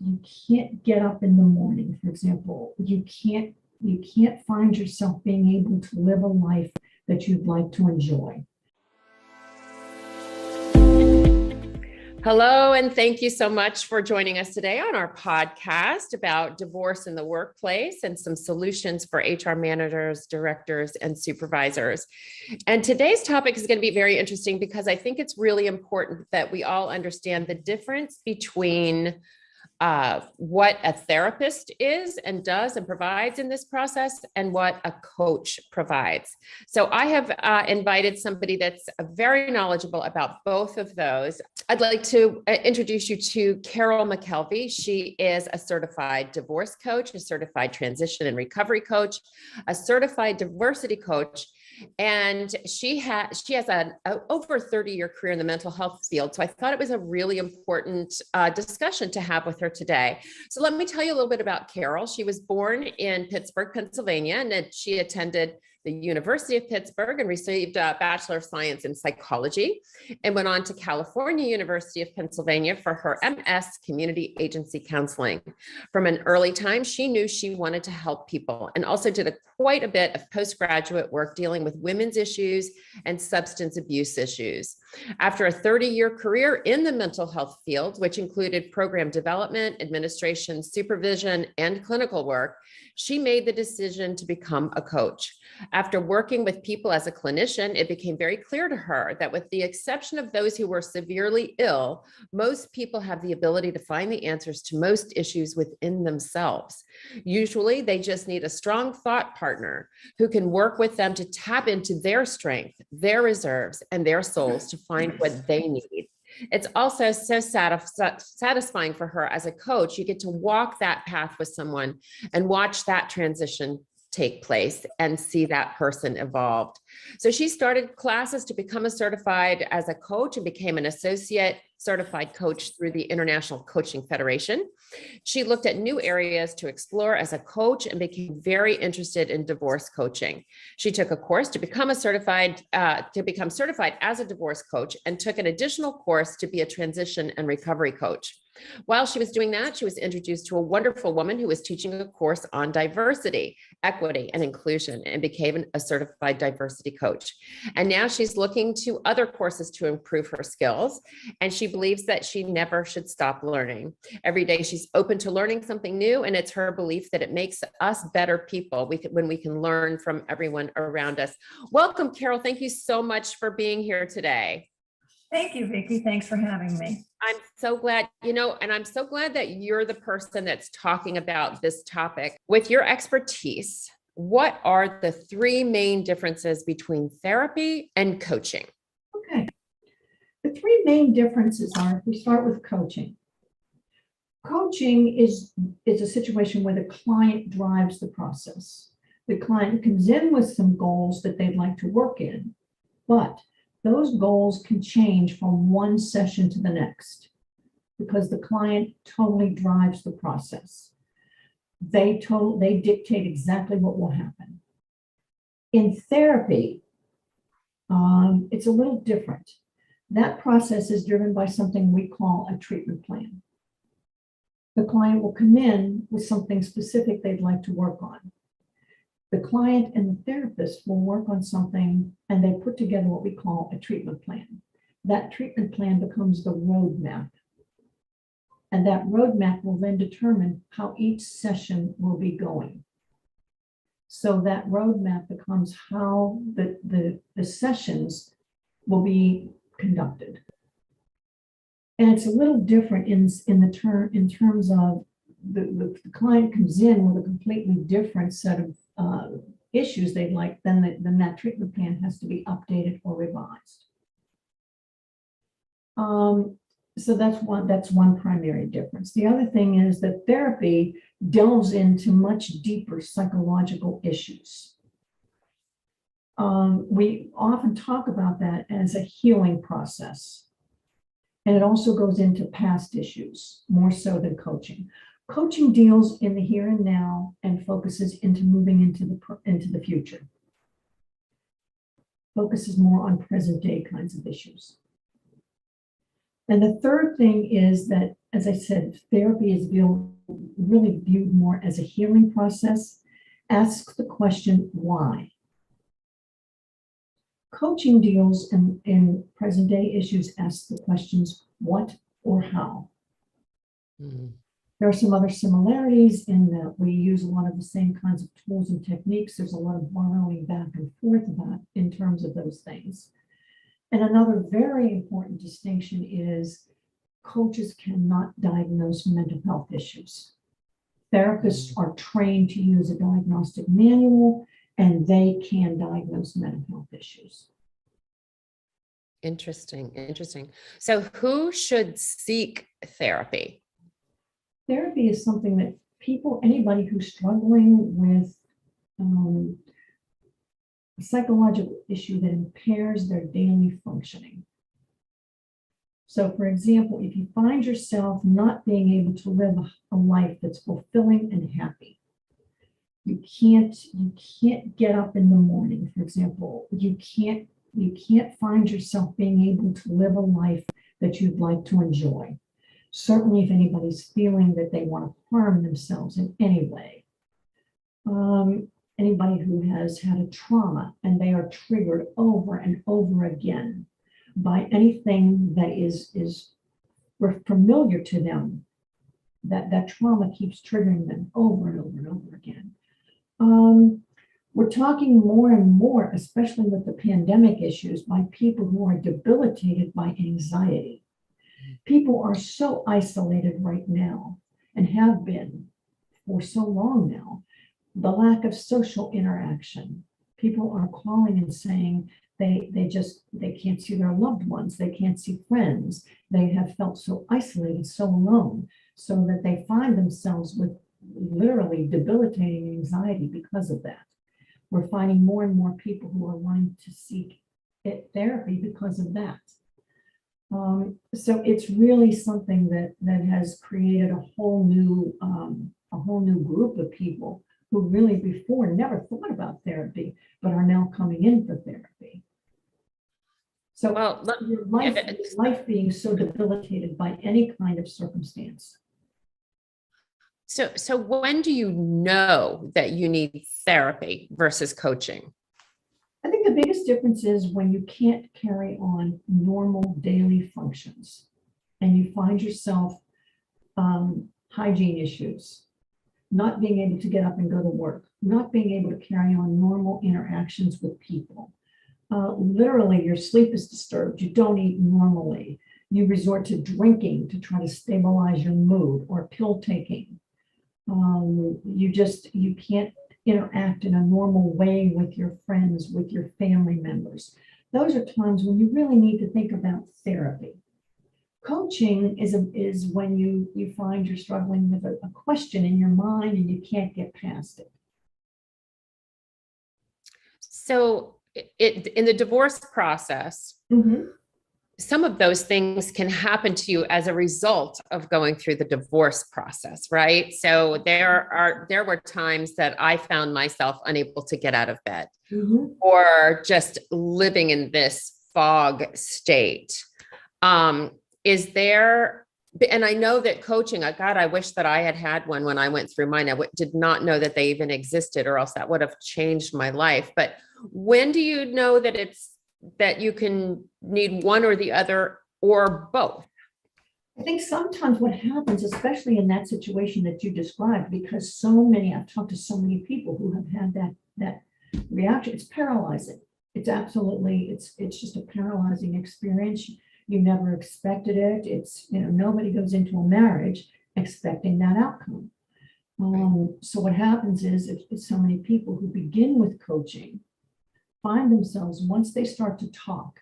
you can't get up in the morning, for example, you can't find yourself being able to live a life that you'd like to enjoy. Hello, and thank you so much for joining us today on our podcast about divorce in the workplace and some solutions for HR managers, directors, and supervisors. And today's topic is going to be very interesting because I think it's really important that we all understand the difference between what a therapist is and does and provides in this process and what a coach provides. So I have invited somebody that's very knowledgeable about both of those. I'd like to introduce you to Carol McKelvey. She is a certified divorce coach, a certified transition and recovery coach, a certified diversity coach, and she has an over 30-year career in the mental health field. So I thought it was a really important discussion to have with her today. So let me tell you a little bit about Carol. She was born in Pittsburgh, Pennsylvania, and she attended the University of Pittsburgh and received a Bachelor of Science in Psychology, and went on to California University of Pennsylvania for her MS Community Agency Counseling. From an early time, she knew she wanted to help people, and also did quite a bit of postgraduate work dealing with women's issues and substance abuse issues. After a 30-year career in the mental health field, which included program development, administration, supervision, and clinical work, she made the decision to become a coach. After working with people as a clinician, it became very clear to her that with the exception of those who were severely ill, most people have the ability to find the answers to most issues within themselves. Usually, they just need a strong thought partner who can work with them to tap into their strength, their reserves, and their souls to find what they need. It's also so satisfying for her as a coach. You get to walk that path with someone and watch that transition take place and see that person evolved. So she started classes to become certified as a coach and became an associate certified coach through the International Coaching Federation. She looked at new areas to explore as a coach and became very interested in divorce coaching. She took a course to become certified as a divorce coach, and took an additional course to be a transition and recovery coach. While she was doing that, she was introduced to a wonderful woman who was teaching a course on diversity, equity, and inclusion, and became a certified diversity coach. And now she's looking to other courses to improve her skills, and she believes that she never should stop learning. Every day she's open to learning something new, and it's her belief that it makes us better people when we can learn from everyone around us. Welcome, Carol. Thank you so much for being here today. Thank you, Vicki. Thanks for having me. I'm so glad, and I'm so glad that you're the person that's talking about this topic. With your expertise, what are the three main differences between therapy and coaching? Okay. The three main differences are, if we start with coaching. Coaching is a situation where the client drives the process. The client comes in with some goals that they'd like to work in, but those goals can change from one session to the next because the client totally drives the process. They dictate exactly what will happen. In therapy, it's a little different. That process is driven by something we call a treatment plan. The client will come in with something specific they'd like to work on. The client and the therapist will work on something, and they put together what we call a treatment plan. That treatment plan becomes the roadmap. And that roadmap will then determine how each session will be going. So that roadmap becomes how the sessions will be conducted. And it's a little different in terms of the client comes in with a completely different set of issues they'd like, then that treatment plan has to be updated or revised. So that's one primary difference. The other thing is that therapy delves into much deeper psychological issues. We often talk about that as a healing process. And it also goes into past issues, more so than coaching. Coaching deals in the here and now and focuses into moving into the future. Focuses more on present day kinds of issues. And the third thing is that, as I said, therapy is really viewed more as a healing process. Ask the question, why? Coaching deals in present day issues, asks the questions, what or how? Mm. There are some other similarities in that we use a lot of the same kinds of tools and techniques. There's a lot of borrowing back and forth about in terms of those things. And another very important distinction is coaches cannot diagnose mental health issues. Therapists are trained to use a diagnostic manual, and they can diagnose mental health issues. Interesting. So who should seek therapy? Therapy is something that anybody who's struggling with a psychological issue that impairs their daily functioning. So, for example, if you find yourself not being able to live a life that's fulfilling and happy, you can't get up in the morning, for example, you can't find yourself being able to live a life that you'd like to enjoy. Certainly, if anybody's feeling that they want to harm themselves in any way, anybody who has had a trauma and they are triggered over and over again by anything that is familiar to them, that trauma keeps triggering them over and over and over again. We're talking more and more, especially with the pandemic issues, by people who are debilitated by anxiety. People are so isolated right now and have been for so long now. The lack of social interaction. People are calling and saying they can't see their loved ones. They can't see friends. They have felt so isolated, so alone, so that they find themselves with literally debilitating anxiety because of that. We're finding more and more people who are wanting to seek therapy because of that. So it's really something that has created a whole new group of people who really before never thought about therapy, but are now coming in for therapy. So your life being so debilitated by any kind of circumstance. So when do you know that you need therapy versus coaching? I think the biggest difference is when you can't carry on normal daily functions and you find yourself hygiene issues, not being able to get up and go to work, not being able to carry on normal interactions with people. Literally, your sleep is disturbed. You don't eat normally. You resort to drinking to try to stabilize your mood, or pill taking. You can't interact in a normal way with your friends, with your family members. Those are times when you really need to think about therapy. Coaching is when you find you're struggling with a question in your mind and you can't get past it. So in the divorce process, some of those things can happen to you as a result of going through the divorce process, right? So there were times that I found myself unable to get out of bed or just living in this fog state. Is there, and I know that coaching, God, I wish that I had one when I went through mine. I did not know that they even existed, or else that would have changed my life. But when do you know that you can need one or the other or both? I think sometimes what happens, especially in that situation that you described, because I've talked to so many people who have had that reaction, it's paralyzing. It's just a paralyzing experience. You never expected it. Nobody goes into a marriage expecting that outcome. So what happens is if so many people who begin with coaching find themselves, once they start to talk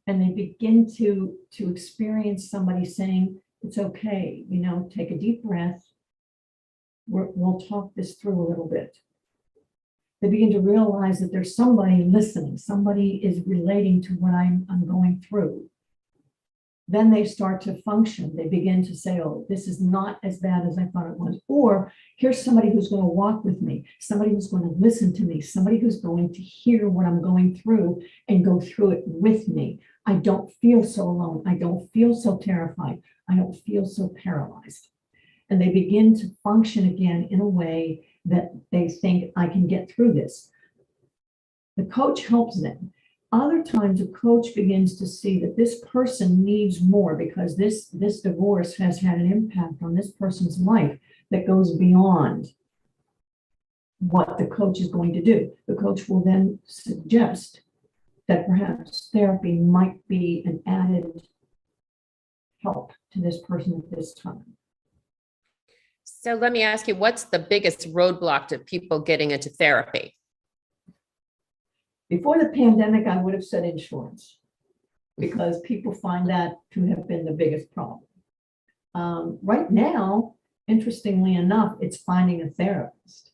and they begin to experience somebody saying, it's okay, take a deep breath. We'll talk this through a little bit. They begin to realize that there's somebody listening, somebody is relating to what I'm going through. then they start to function. They begin to say, oh, this is not as bad as I thought it was. Or here's somebody who's going to walk with me, somebody who's going to listen to me, somebody who's going to hear what I'm going through and go through it with me. I don't feel so alone. I don't feel so terrified. I don't feel so paralyzed. And they begin to function again in a way that they think, I can get through this. The coach helps them. Other times, a coach begins to see that this person needs more because this divorce has had an impact on this person's life that goes beyond what the coach is going to do. The coach will then suggest that perhaps therapy might be an added help to this person at this time. So let me ask you, what's the biggest roadblock to people getting into therapy? Before the pandemic, I would have said insurance, because people find that to have been the biggest problem. Right now, interestingly enough, it's finding a therapist,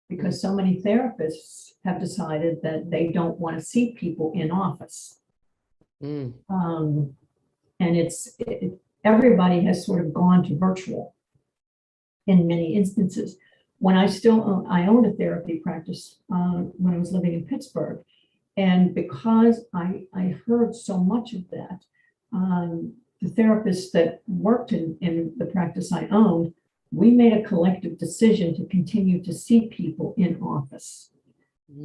because so many therapists have decided that they don't want to see people in office. Mm. And everybody has sort of gone to virtual in many instances. When I owned a therapy practice when I was living in Pittsburgh. And because I heard so much of that, the therapists that worked in the practice I owned, we made a collective decision to continue to see people in office,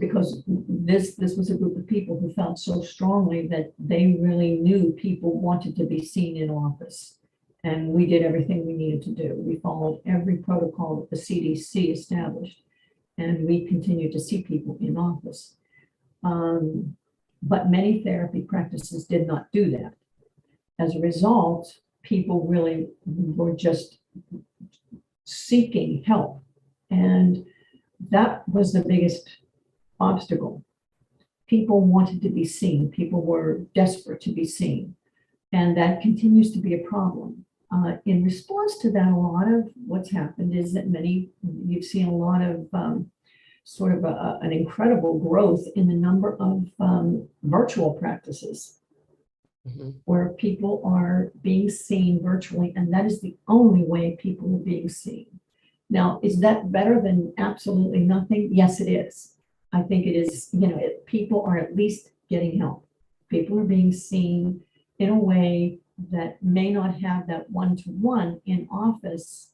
because this was a group of people who felt so strongly that they really knew people wanted to be seen in office. And we did everything we needed to do. We followed every protocol that the CDC established, and we continued to see people in office. But many therapy practices did not do that. As a result, people really were just seeking help. And that was the biggest obstacle. People wanted to be seen. People were desperate to be seen. And that continues to be a problem. In response to that, a lot of what's happened is that you've seen a lot of sort of an incredible growth in the number of virtual practices, where people are being seen virtually, and that is the only way people are being seen. Now, is that better than absolutely nothing? Yes, it is. I think it is. People are at least getting help. People are being seen in a way that may not have that one-to-one in office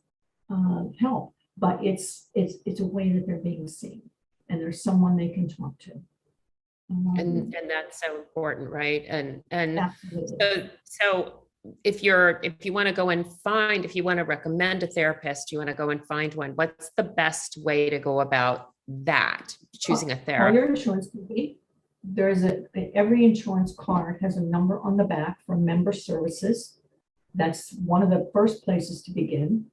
help, but it's a way that they're being seen, and there's someone they can talk to. And that's so important, right? And Absolutely. so if you want to recommend a therapist, you want to go and find one, what's the best way to go about that, choosing a Call therapist? your insurance company. Every insurance card has a number on the back for member services. That's one of the first places to begin.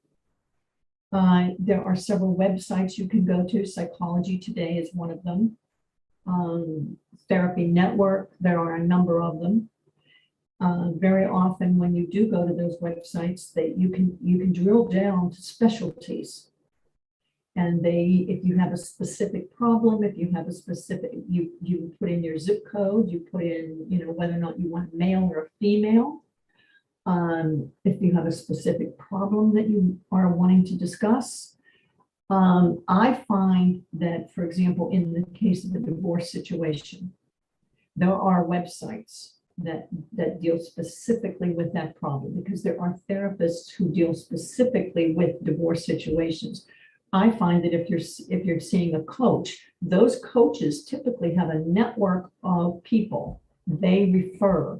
There are several websites you can go to. Psychology Today is one of them. Therapy Network, there are a number of them. Very often when you do go to those websites, that you can drill down to specialties. And if you have a specific problem, if you have a specific, you put in your zip code, you put in, whether or not you want a male or a female. If you have a specific problem that you are wanting to discuss. I find that, for example, in the case of the divorce situation, there are websites that deal specifically with that problem, because there are therapists who deal specifically with divorce situations. I find that if you're seeing a coach, those coaches typically have a network of people they refer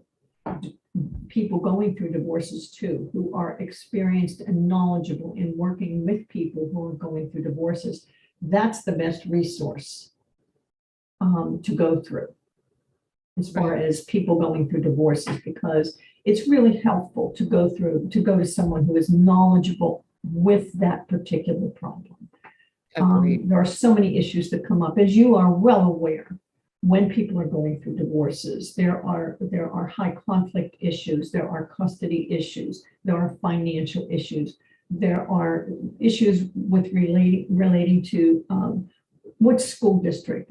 people going through divorces too, who are experienced and knowledgeable in working with people who are going through divorces. That's the best resource to go through as far as people going through divorces, because it's really helpful to go to someone who is knowledgeable with that particular problem. There are so many issues that come up, as you are well aware. When people are going through divorces, there are high conflict issues, there are custody issues, there are financial issues, there are issues with relating to which school district.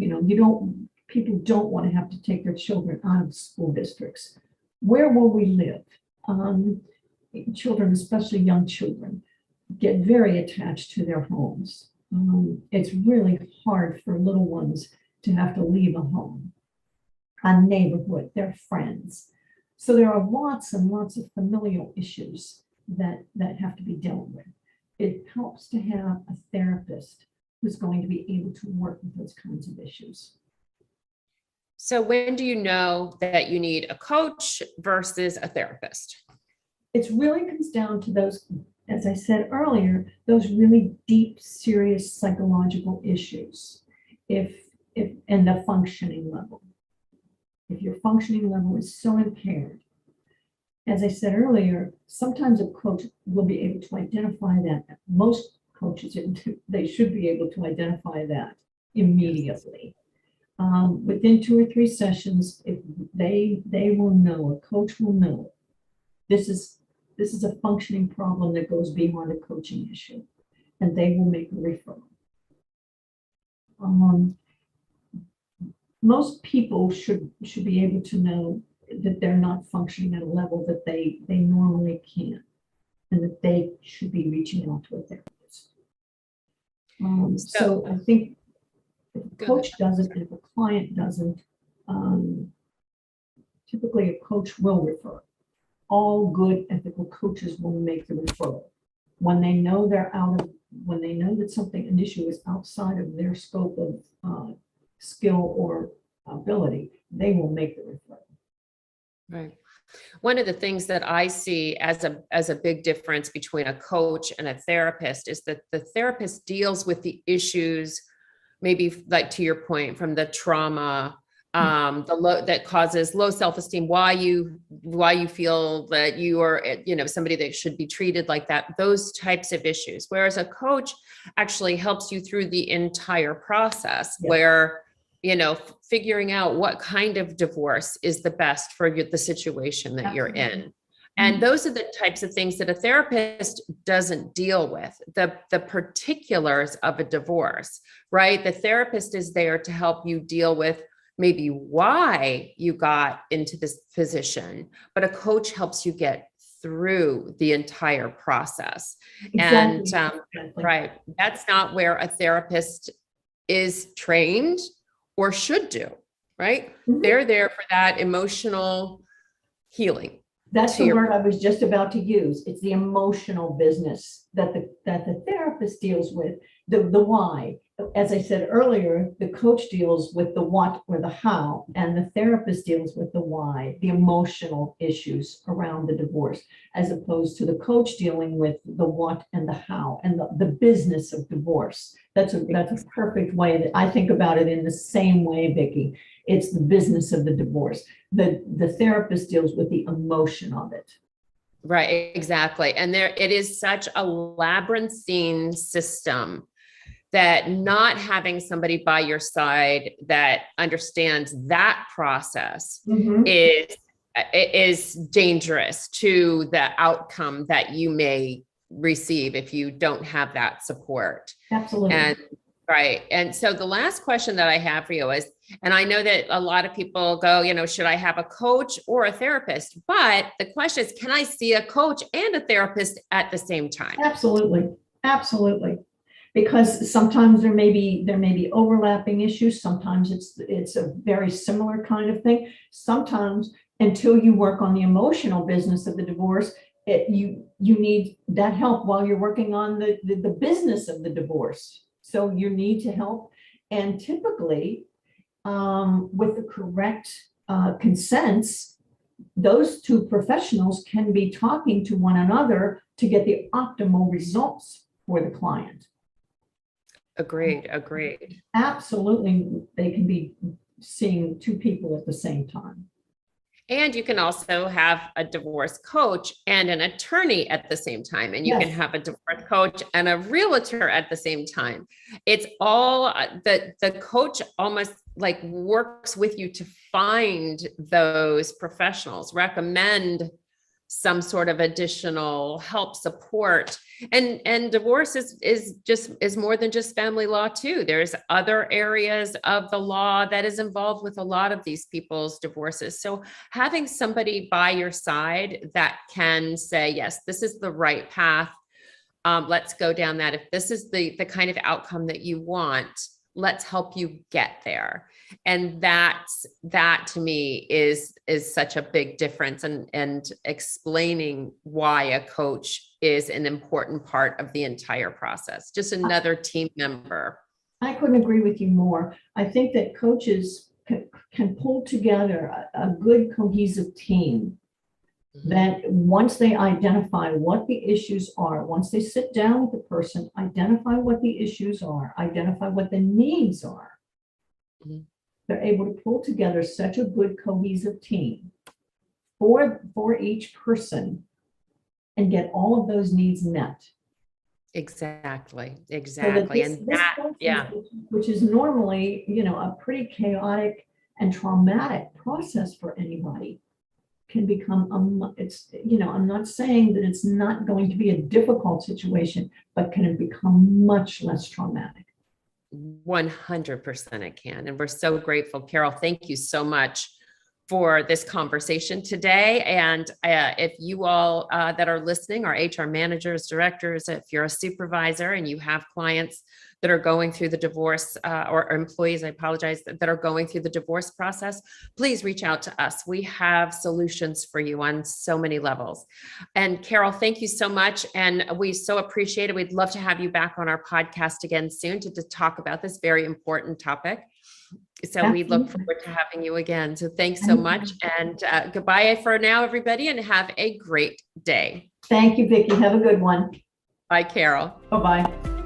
People don't want to have to take their children out of school districts. Where will we live? Um, Children, especially young children, get very attached to their homes. It's really hard for little ones to have to leave a home, a neighborhood, their friends. So there are lots and lots of familial issues that have to be dealt with. It helps to have a therapist who's going to be able to work with those kinds of issues. So when do you know that you need a coach versus a therapist? It really comes down to those, as I said earlier, those really deep, serious psychological issues. And the functioning level. If your functioning level is so impaired, as I said earlier, sometimes a coach will be able to identify that. Most coaches, they should be able to identify that immediately. Within 2 or 3 sessions, if they will know, a coach will know, this is a functioning problem that goes beyond a coaching issue, and they will make a referral. Most people should be able to know that they're not functioning at a level that they normally can, and that they should be reaching out to a therapist. So I think if a coach doesn't, and if a client doesn't, typically a coach will refer. All good ethical coaches will make the referral. When they know when they know that an issue is outside of their scope of skill or ability, they will make the referral. Right. One of the things that I see as a big difference between a coach and a therapist is that the therapist deals with the issues, maybe like to your point, from the trauma, that causes low self-esteem, why you feel that you are, somebody that should be treated like that, those types of issues. Whereas a coach actually helps you through the entire process, where, figuring out what kind of divorce is the best for the situation that you're in. And those are the types of things that a therapist doesn't deal with, the particulars of a divorce, right? The therapist is there to help you deal with maybe why you got into this position, but a coach helps you get through the entire process. Exactly. And right, that's not where a therapist is trained or should do, right? Mhm. They're there for that emotional healing. That's the word I was just about to use. It's the emotional business that the therapist deals with, the why. As I said earlier, the coach deals with the what or the how, and the therapist deals with the why, the emotional issues around the divorce, as opposed to the coach dealing with the what and the how and the business of divorce. That's a perfect way that I think about it in the same way, Vicki. It's the business of the divorce. The therapist deals with the emotion of it. Right, exactly. And it is such a labyrinthine system that not having somebody by your side that understands that process is dangerous to the outcome that you may receive if you don't have that support. Absolutely. And right. And so the last question that I have for you is, and I know that a lot of people go, should I have a coach or a therapist? But the question is, can I see a coach and a therapist at the same time? Absolutely. Absolutely. Because sometimes there may be overlapping issues. Sometimes it's a very similar kind of thing. Sometimes, until you work on the emotional business of the divorce, you need that help while you're working on the business of the divorce. So you need to help. And typically, with the correct consents, those two professionals can be talking to one another to get the optimal results for the client. Agreed. Absolutely. They can be seeing two people at the same time. And you can also have a divorce coach and an attorney at the same time. And you can have a divorce coach and a realtor at the same time. It's all the coach almost like works with you to find those professionals, recommend some sort of additional help, support. And divorce is more than just family law too. There's other areas of the law that is involved with a lot of these people's divorces. So having somebody by your side that can say, yes, this is the right path. Let's go down that. If this is the kind of outcome that you want, let's help you get there. And that to me is such a big difference, and explaining why a coach is an important part of the entire process. Just another team member. I couldn't agree with you more. I think that coaches can pull together a good cohesive team that once they identify what the issues are, once they sit down with the person, identify what the issues are, identify what the needs are, they're able to pull together such a good cohesive team for each person and get all of those needs met. Exactly. So that this process, which is normally, a pretty chaotic and traumatic process for anybody, can become I'm not saying that it's not going to be a difficult situation, but can it become much less traumatic? 100% it can. And we're so grateful. Carol, thank you so much for this conversation today. And if you all that are listening are HR managers, directors, if you're a supervisor and you have clients that are going through the divorce or employees, I apologize, that are going through the divorce process, please reach out to us. We have solutions for you on so many levels. And Carol, thank you so much. And we so appreciate it. We'd love to have you back on our podcast again soon to talk about this very important topic. So we look forward to having you again. So thanks so much. And goodbye for now, everybody, and have a great day. Thank you, Vicki. Have a good one. Bye, Carol. Bye-bye.